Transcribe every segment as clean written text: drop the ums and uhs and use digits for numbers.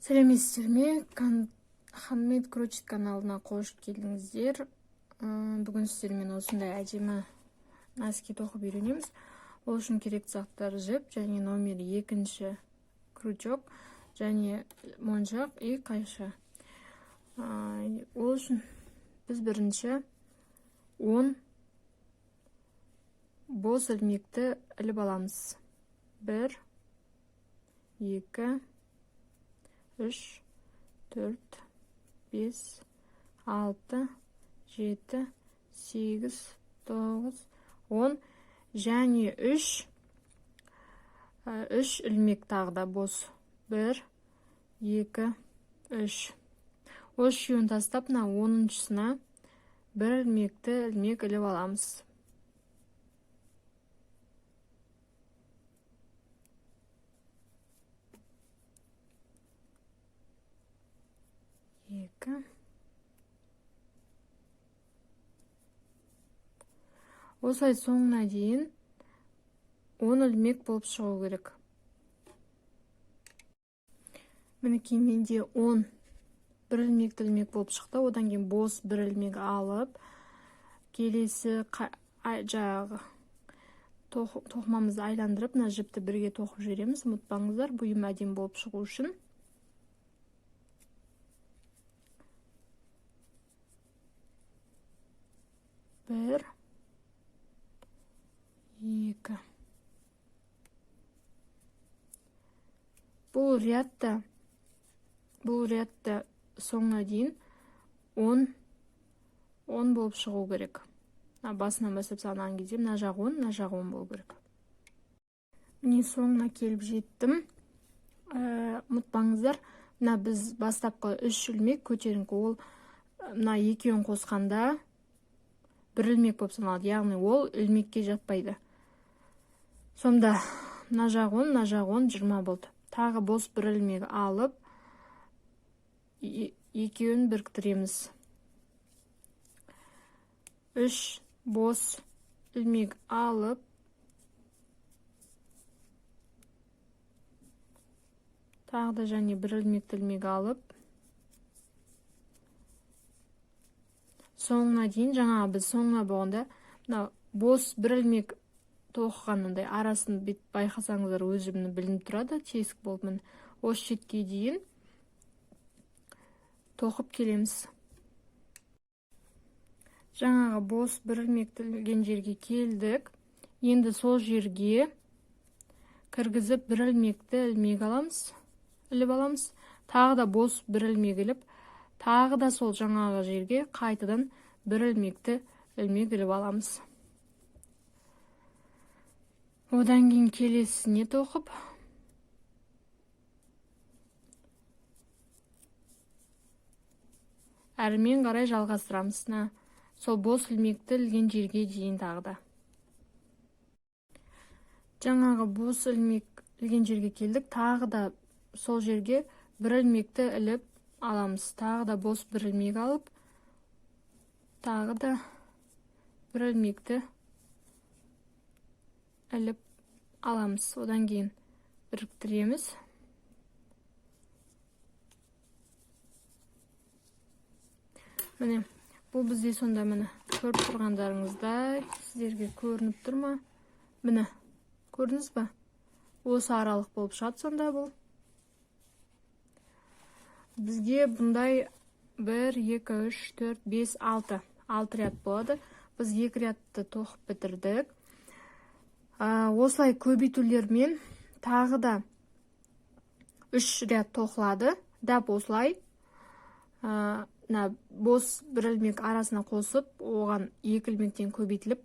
Сәлеметсіздер ме? Handmade Crochet каналына қош келдіңіздер. Бүгін сіздермен осындай әдемі носки тоқып үйренеміз. Ол үшін керек заттар жіп және номер 2 крючок және моншақ и қайшы. Ол үшін біз бірінші 10 бос ілмекті іліп аламыз. 1, 2, 3, 4, 5, 6, 7, 8, 9, 10 және 3 ілмек тағы да бос. 1, 2, 3. Осы үшеуін тастап, 10-шысына бір ілмек іліп аламыз. Осылай соңына дейін 10 ілмек болып шығу керек. Мінекей менде 10 бір ілмек болып шықты. Одан кейін бос бір ілмек алып, келесі жағы тоқымамызды айландырып, жіпті бірге тоқып жібереміз. Ұмытпаңыздар, бұйым әдемі болып шығу үшін. Бір, екі. Бұл рядта соңына дейін 10 болып шығу керек. Басынан бастап санаған кезде мына жағы 10, мына жағы 10 болу керек. Міне соңына келіп жеттім. Ұмытпаңыздар, мына біз бастапқы 3 ілмек көтеріңкі, ол мына екеуін қосқанда бір ілмек болып саналады, яғни ол ілмекке жатпайды. Сонда мына жағы 10, мына жағы 10, 20 болды. Тағы бос бір ілмек алып, екеуін біріктіреміз. 3 бос ілмек алып, тағы да және бір ілмек алып, соңына дейін, жаңа біз соңына болғанда, бос бір ілмек тоқығанындай арасын байқасаңыздар, өз жібіні білініп тұрады, тесік болып. Осы шетке дейін тоқып келеміз. Жаңағы бос бір ілмекті ілген жерге келдік. Енді сол жерге кіргізіп бір ілмекті іліп аламыз. Тағы да бос бір ілмек іліп, тағы да сол жаңағы жерге қайтадан бір ілмекті іліп аламыз. Одан кейін келесіне тоқып, әрмен қарай жалғастырамыз. Сол бос ілмекті ілген жерге дейін тағы да. Жаңағы бос ілмек ілген жерге келдік, тағы да сол жерге бір ілмекті іліп аламыз. Тағы да бос бір ілмек алып, тағы да бір ілмекті іліп аламыз. Одан кейін біріктіреміз. Міне, бұл бізде сонда, міне, көріп тұрғандарыңызда сіздерге көрініп тұр ма? Міне, көрдіңіз ба? Осы аралық болып шығады сонда бұл. Бізге бұндай 1, 2, 3, 4, 5, 6 ряд болады. Біз 2 рядты тоқып бітірдік. Осылай көбейтулермен тағы да 3 ряд тоқылады. Дәп осылай бос бір ілмек арасына қосып, оған 2 ілмектен көбейтіліп,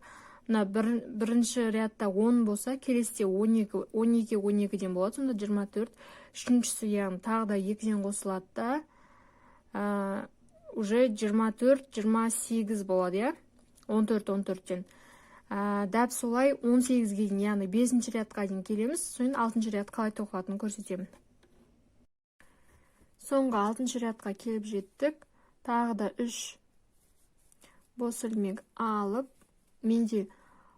бірінші рядта 10 болса, келесіде 12-12-ден болады, сонда 24. Үшіншісі яғни тағы да 2-ден қосылады да, уже 24-28 болады, 14-14-ден. Дәп солай 18-ге дейін, яғни 5-ші рядқа дейін келеміз, соң 6-ші ряд қалай тоқылатынын көрсетемін. Соңғы 6-ші рядқа келіп жеттік. Тағы да 3 бос ілмек алып, менде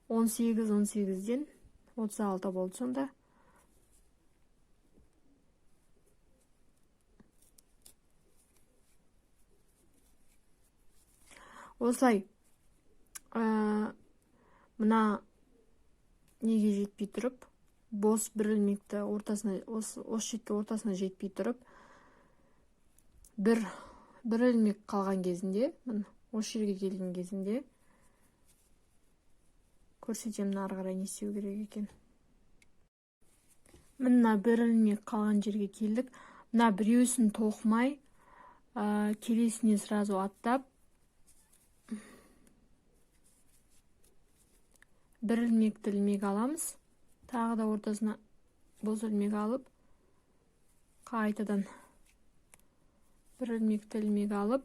18-18-ден 36 болды сонда. Осылай мына неге жетпей тұрып, бос бір ілмекті ортасына, осы шетке ортасына жетпей тұрып, бір ілмек қалған кезінде, осы жерге келген кезінде көрсетемін ары қарай не істеу керек екен. Мына бір ілмек қалған жерге келдік. Мына біреусін тоқымай, келесіне сразу аттап, бір ілмекті ілмек аламыз. Тағы да ортасына бос ілмек алып, қайтадан бір ілмекті ілмек алып,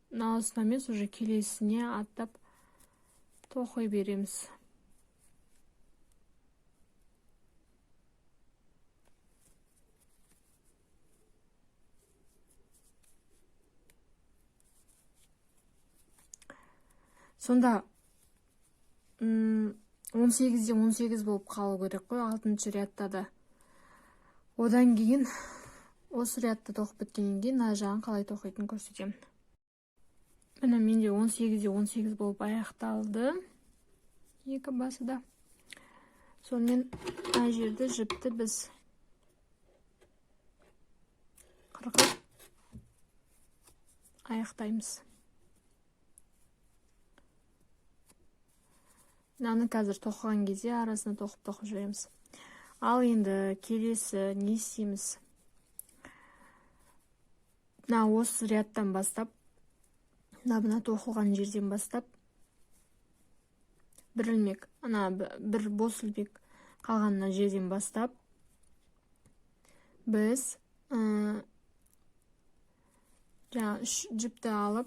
мынауысына емес, уже келесіне аттап тоқи береміз. Сонда 18-де 18 болып қалу керек қой 6-шы рядта да. Одан кейін осы рядты тоқып біткеннен кейін мына жағын қалай тоқитынын көрсетемін. Міне менде 18-де 18 болып аяқталды. Екі басы да. Сонымен мына жерді жіпті біз қырқып аяқтаймыз. Мынаны қазір тоқыған кезде арасына тоқып жүреміз. Ал енді келесі не істейміз? Мына осы рядтан бастап, мына тоқылған жерден бастап, бір ілмек, бір бос ілмек қалғанына жерден бастап, біз жіпті алып,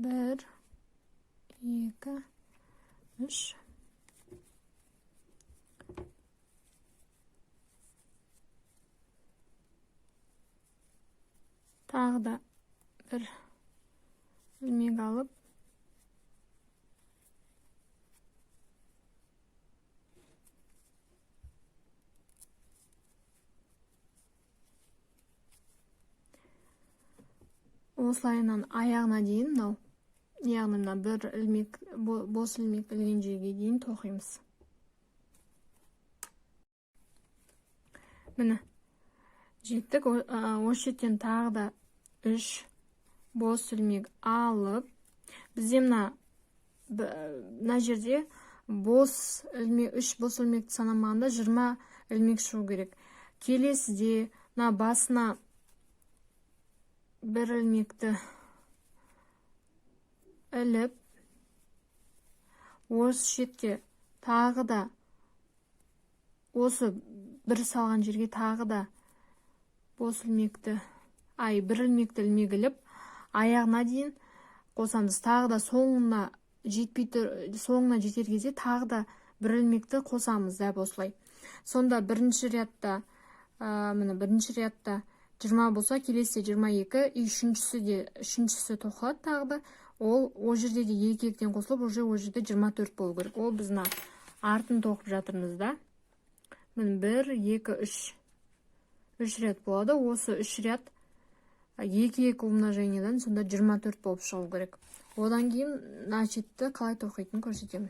бір, екі, үш. Тағы да бір ілмек алып, осылайынан аяғына дейін, яғни мына бір ілмек, бос ілмек ілген жерге дейін тоқимыз. Міне, жеттік. Осы шеттен тағы да 3 бос ілмек алып, бізде мына жерде 3 бос ілмекті санамағанда 20 ілмек шығу керек. Келесіде мына басына бір ілмекті іліп, осы шетке тағы да, осы бір салған жерге тағы да бос ілмекті, бір ілмекті ілмек іліп, аяғына дейін қосамыз. Тағы да соңына жетер кезде тағы да бір ілмекті қосамыз дәп осылай. Сонда бірінші рядта 20 болса, келесі 22, үшіншісі тоқылады тағы да. Ол жерде де екі-ектен қосылып, ол жерде 24 болу керек. Ол біз артын тоқып жатырмыз да. 1, 2, 3 ряд болады. Осы 3 ряд 2-2 умножениедан сонда 24 болып шығу керек. Одан кейін мына шетті қалай тоқитынын көрсетемін.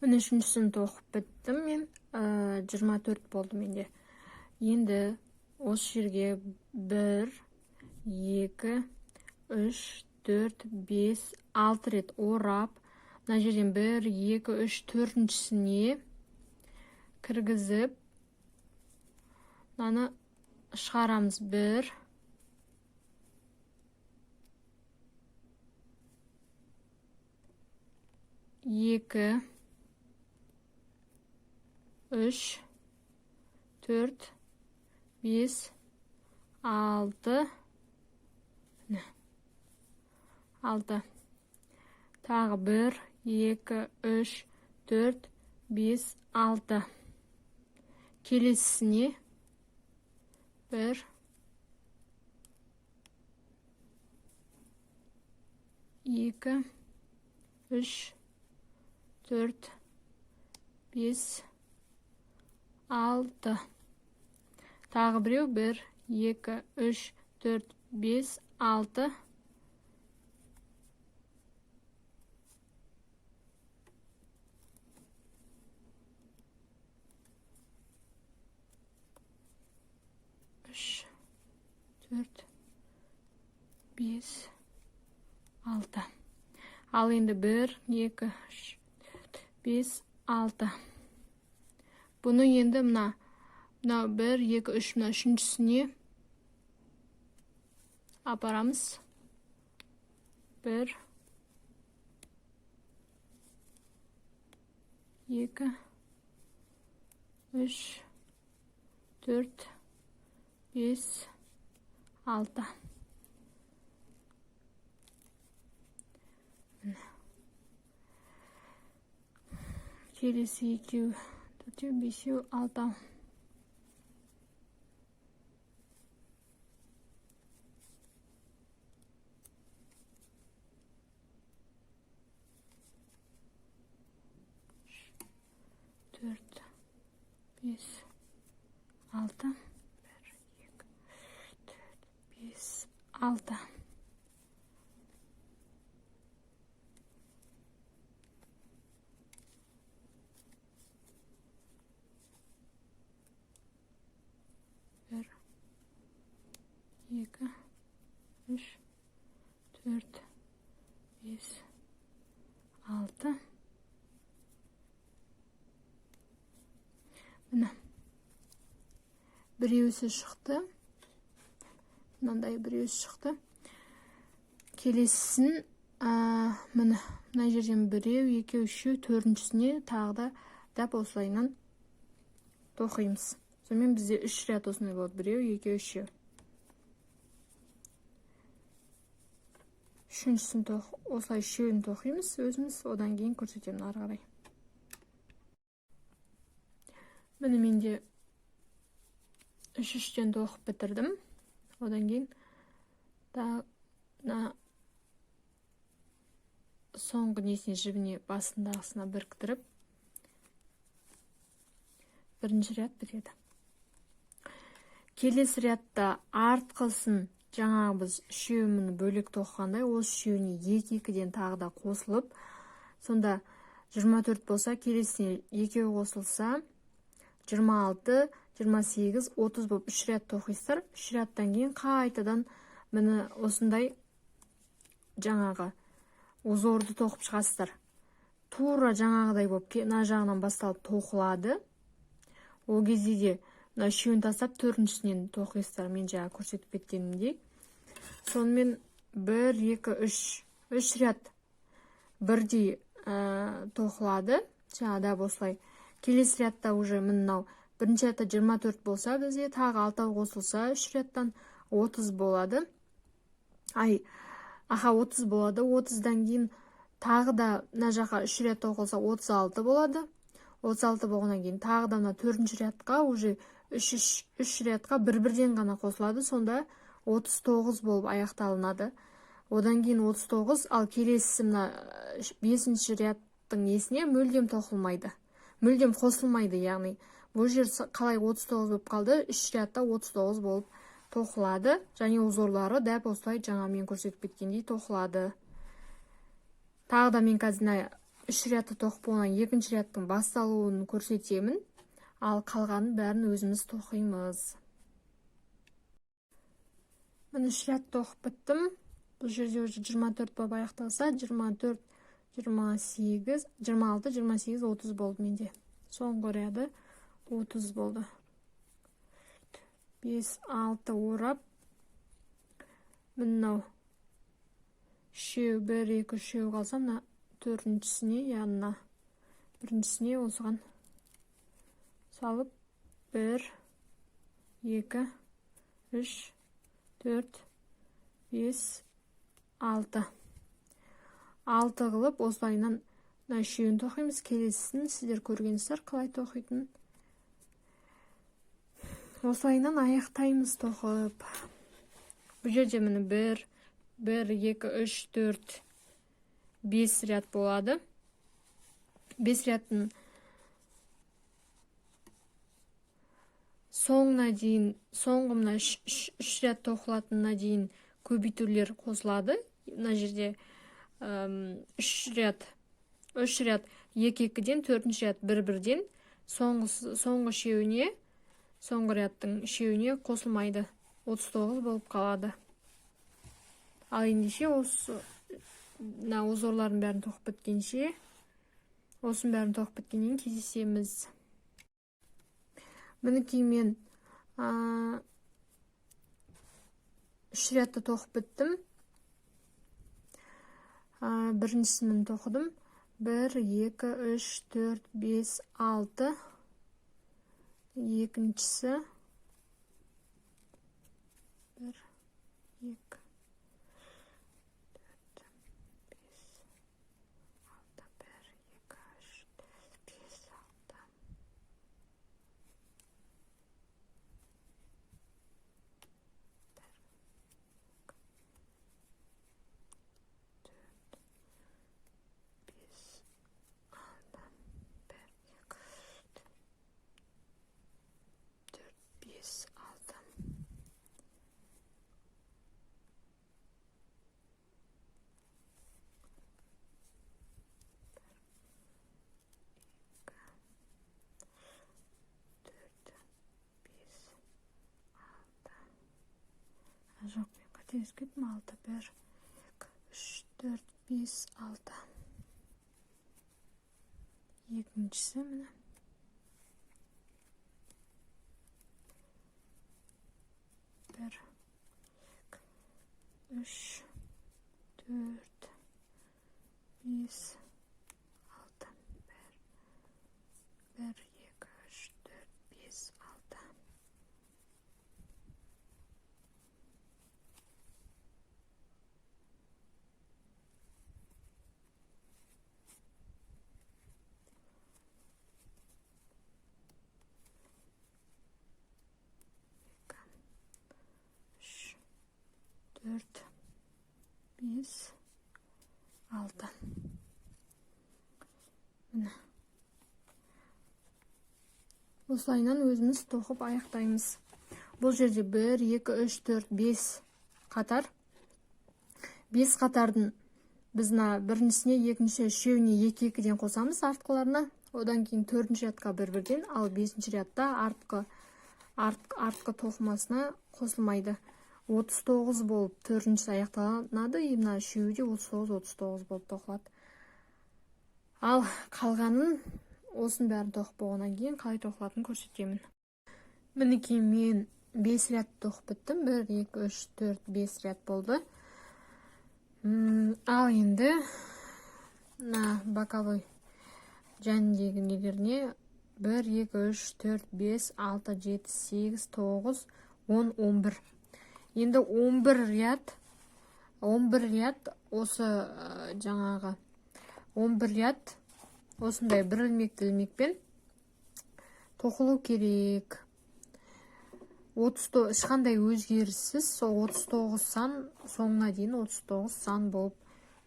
Міне үшіншісін тоқып біттім мен. 24 болды менде. Енді осы жерге 1, 2, 3, 4, 5, 6 рет орап, мына жерден 1, 2, 3, 4-шісіне кіргізіп, мынаны шығарамыз. 1, 2, 3, 4, 5, 6, 6. Тағы 1, 2, 3, 4, 5, 6. Келесісіне 1, 2, 3, 4, 5, 6. Тағы біреу 1, 2, 3, 4, 5, 6. Үш, 4, 5, 6. Ал енді 1, 2, 3, 5, 6. Бұны енді мына 1, 2, 3, мына үшіншісіне апарамыз. 1, 2, 3, 4, 5, 6. Келесі 2, 4, 5, 6. Төрт, 5, 6. 1, 2, 4, 5, 6. Bir, 2, 3, 4, 5, 6. Мына біреусі шықты. Мынандай біреусі шықты. Келесісін мына жерден біреу, екеу, үшеу, төртіншісіне тағы да дәп осылайынан тоқимыз. Сонымен бізде 3 ряд осындай болады. Біреу, екеу, үшеу. Үшіншісін осылай үшеуін тоқимыз өзіміз, одан кейін көрсетемін ары қарай. Міне менде 3-3-тен тоқып бітірдім. Одан кейін соңғы несіне жібіне басындағысына біріктіріп бірінші ряд бітеді. Келесі рядта артқысын жаңағы біз үшеуін бөлек тоққандай, осы үшеуіне 2-2-ден тағы да қосылып, сонда 24 болса, келесіне екеу қосылса 26, 28, 30 болып 3 ряд тоқисыздар. 3 рядтан кейін қайтадан мені осындай жаңағы узорды тоқып шығасыздар. Тура жаңағыдай болып мына жағынан басталып тоқылады. Ол кезде де мына үшеуін тастап төртіншісінен тоқисыздар. Мен жаңа көрсетіп кеткенімдей. Сонымен 1, 2, 3 ряд бірдей тоқылады. Жаңада осылай. Келесі рядта уже мынау бірінші рядта 24 болса, бізде тағы 6 қосылса 3 рядтан 30 болады. 30 болады. 30-дан кейін тағы да мына жаққа 3 ряд тоқылса 36 болады. 36 болғаннан кейін тағы да мына 4-ші рядқа уже 3 рядқа бір-бірден ғана қосылады. Сонда 39 болып аяқталынады. Одан кейін 39, ал келесі мына 5-ші рядтың несіне мүлдем тоқылмайды. Мүлдем қосылмайды, яғни бұл жер қалай 39 болып қалды, 3 рядта 39 болып тоқылады. Және узорлары дәп осылай жаңа мен көрсетіп кеткендей тоқылады. Тағы да мен қазір 3 рядты тоқып болған 2-ші рядтың басталуын көрсетемін, ал қалғанын бәрін өзіміз тоқимыз. Мен 3 ряд тоқып біттім. Бұл жерде уже 24 болып аяқталса, 24, 28, 26, 28, 30 болды менде. Соңғы ряды 30 болды. 5, 6 орап. Мынау 3, 1, 2, 3 қалса, мына төртіншісіне, яғни біріншісіне осыған салып 1, 2, 3, 4, 5, 6. 6 қылып осылайынан мына үшеуін тоқимыз, келесісін сіздер көргенсіздер қалай тоқитын. Осылайынан аяқтаймыз тоқып. Бұл жерде міне 1, 2, 3, 4, 5 ряд болады. 5 рядтың соңына дейін, соңғы мына 3 ряд тоқылатынына дейін көбейтулер қосылады. Мына жерде 3 ряд 2-2-ден, 4-ші ряд 1-1-ден, соңғы үшеуіне, соңғы рядтың үшеуіне қосылмайды. 39 болып қалады. Ал ендеше осы узорлардың бәрін тоқып біткенше, осының бәрін тоқып біткеннен кездесеміз. Мінекей мен 3 рядты тоқып біттім. Біріншісін тоқыдым. 1, 2, 3, 4, 5, 6. Екіншісі 1, 2, 4, 5, 6. Жоқ, мен қателесіп кеттім. 6, 1, 2, 3, 4, 5, 6. Екіншісі міне. 1, 2, 3, 4, 5, 6. 1, 2, 3, 4, 5, 6. Dört, 5, 6. Міне. Осылайынан өзіміз тоқып аяқтаймыз. Бұл жерде 1, 2, 3, 4, 5 қатар. 5 қатардың біз біріншісіне, екінші, үшеуіне 2-2-ден қосамыз артқыларына. Одан кейін 4-ші рядқа 1-1-ден, ал 5-ші рядта артқы тоқымасына қосылмайды. 39 болып 4-ші аяқталынады, мына үшеуі де 39 болып тоқылады. Ал қалғанын осының бәрін тоқып болғаннан кейін қалай тоқылатынын көрсетемін. Мінекей мен 5 ряд тоқып біттім. 1, 2, 3, 4, 5 ряд болды. Ал енді боковой жәніндегі нелеріне 1, 2, 3, 4, 5, 6, 7, 8, 9, 10, 11. Енді 11 ряд осы жаңағы 11 ряд осындай бір ілмекпен тоқылу керек. Ешқандай өзгеріссіз сол 39 сан, соңына дейін 39 сан болып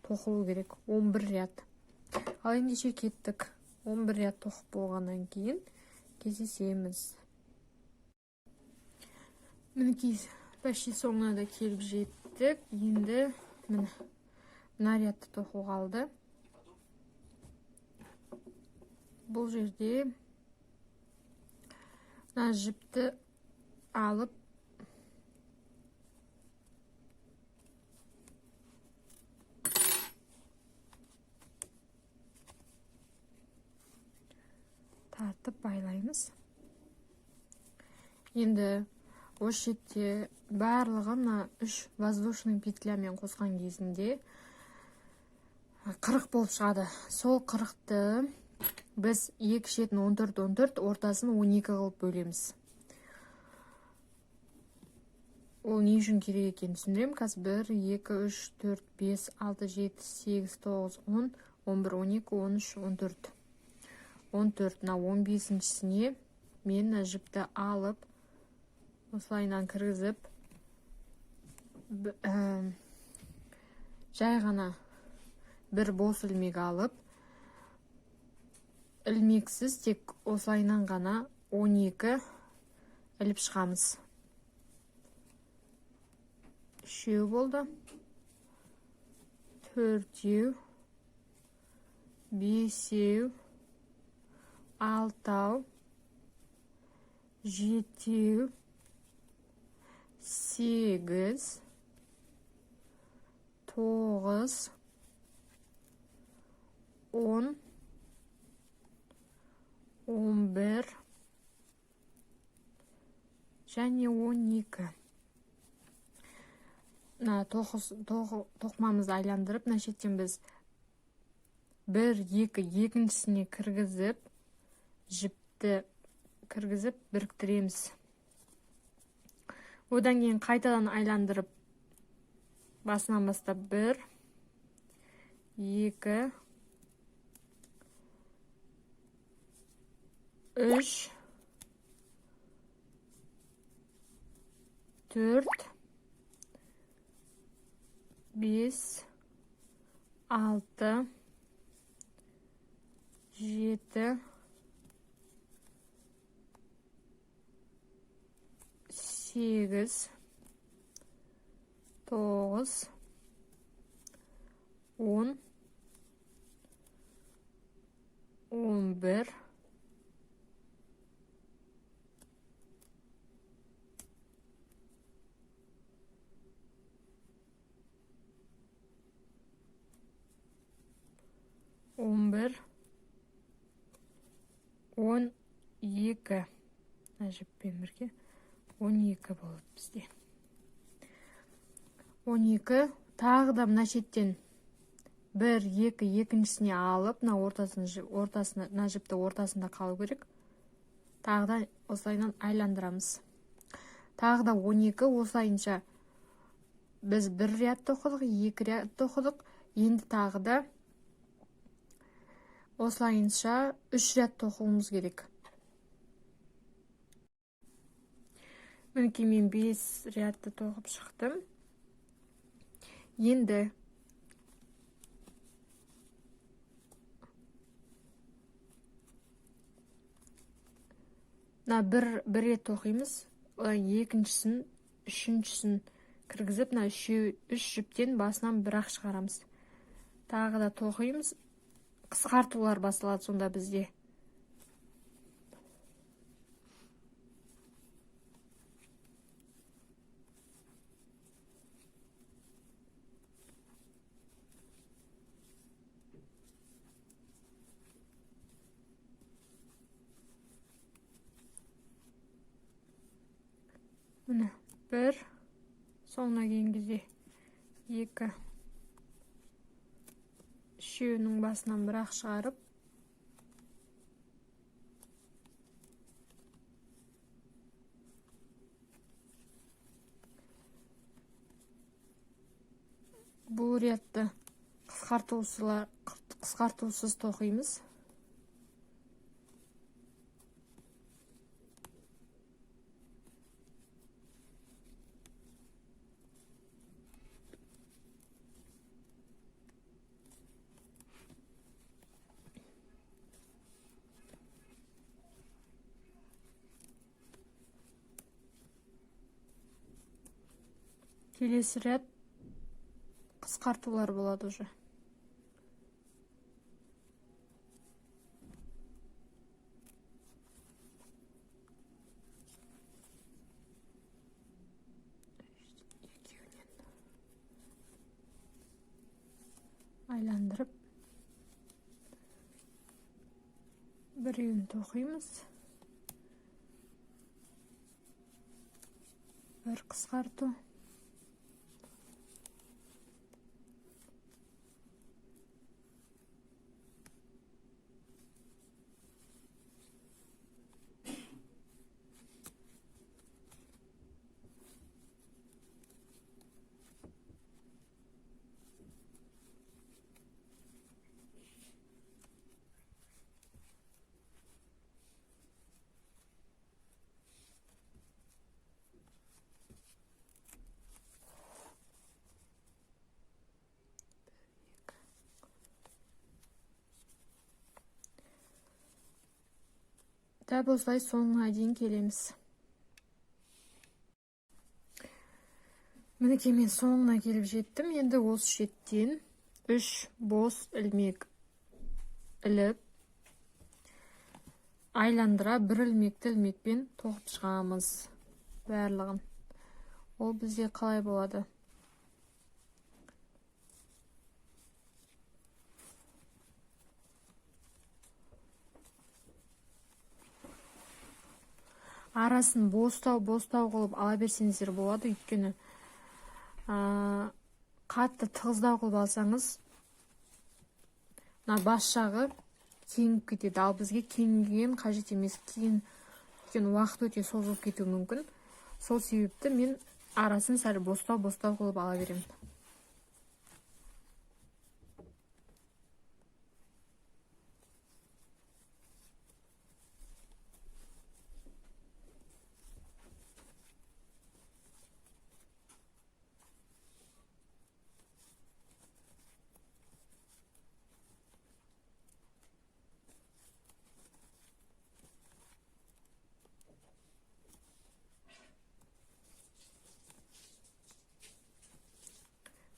тоқылу керек. 11 ряд. Ал ендеше кеттік. 11 ряд тоқып болғаннан кейін кездесеміз. Мінекей почти соңына да келіп жеттік. Енді мына рядты тоқу қалды. Бұл жерде мына жіпті алып тартып байлаймыз. Енді осы шетте барлығы мына 3 воздушный петлямен қосқан кезінде 40 болып шығады. Сол 40-ты біз екі шетін 14-14, ортасын 12 қылып бөлеміз. Ол не үшін керек екенін түсіндірем. Қазір 1, 2, 3, 4, 5, 6, 7, 8, 9, 11, 12, 13, 14. 14 мына 15-сіне мен жіпті алып, осылайынан кіргізіп, жай ғана бір бос ілмек алып, ілмексіз тек осылайынан ғана 12 іліп шығамыз. 3 болды. 4, 5, 6, 7, 8, 9, 10, 11 және 12. Тоқымамызды айландырып, шеттен біз 1, 2, екіншісіне кіргізіп, жіпті кіргізіп, біріктіреміз. Одан кейін қайтадан айландырып, басынан бастап 1, 2, 3, 4, 5, 6, 7, 8, 9, 10, 11, 12 жіппен бірге 12 болып бізде. 12 тағы да мына шеттен 1, 2, екіншісіне алып, мына жіпті ортасында қалу керек. Тағы да осылайынан айландырамыз. Тағы да 12 осылайынша біз 1 ряд тоқыдық, 2 ряд тоқыдық. Енді тағы да осылайынша 3 ряд тоқуымыз керек. Мінекей мен 5 рядты тоқып шықтым. Енді бір рет тоқимыз. Екіншісін, үшіншісін кіргізіп, 3 жіптен басынан бір-ақ шығарамыз. Тағы да тоқимыз. Қысқартулар басылады сонда бізде. Міне, 1, соңына келген кезде 2, үшеуінің басынан бір-ақ шығарып, бұл рядты қысқартусыз тоқимыз. Келесі ряд қысқартулар болады уже. Айландырып, біреуін тоқимыз. Бір қысқарту. Дәп осылай соңына дейін келеміз. Мінекей мен соңына келіп жеттім. Енді осы шеттен 3 бос ілмек іліп, айландыра бір ілмекті ілмекпен тоқып шығамыз барлығын. Ол бізде қалай болады? Арасын бостау қылып ала берсеңіздер болады, өйткені қатты тығыздау қылып алсаңыз, бас жағы кеңіп кетеді, ал бізге кеңген қажет емес, өйткені уақыт өте созылып кетуі мүмкін. Сол себепті мен арасын сәл бостау қылып ала беремін.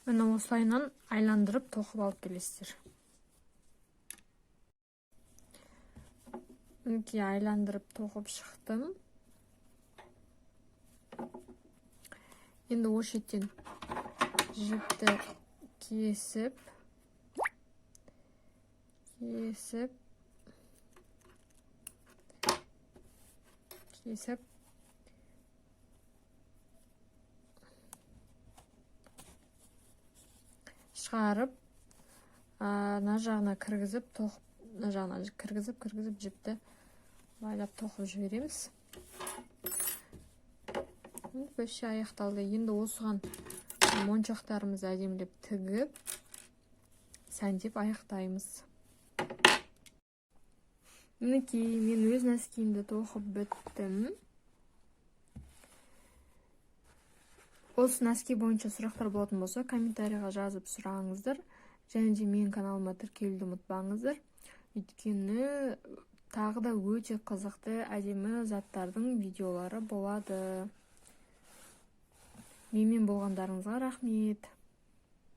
Міне осылайынан айландырып тоқып алып келесіздер. Мінекей айландырып тоқып шықтым. Енді осы шеттен жіпті кесіп шығарып, мына жағына кіргізіп, жіпті байлап тоқып жібереміз. Бөші аяқталды. Енді осыған моншақтарымызды әдемілеп тігіп, сәндеп аяқтаймыз. Мінекей, мен өз нәскиімді тоқып біттім. Осы нәски бойынша сұрақтар болатын болса, комментарийға жазып сұраңыздар. Және де мен каналыма тіркелуді ұмытпаңыздар. Өйткені тағы да өте қызықты әдемі заттардың видеолары болады. Менімен болғандарыңызға рахмет.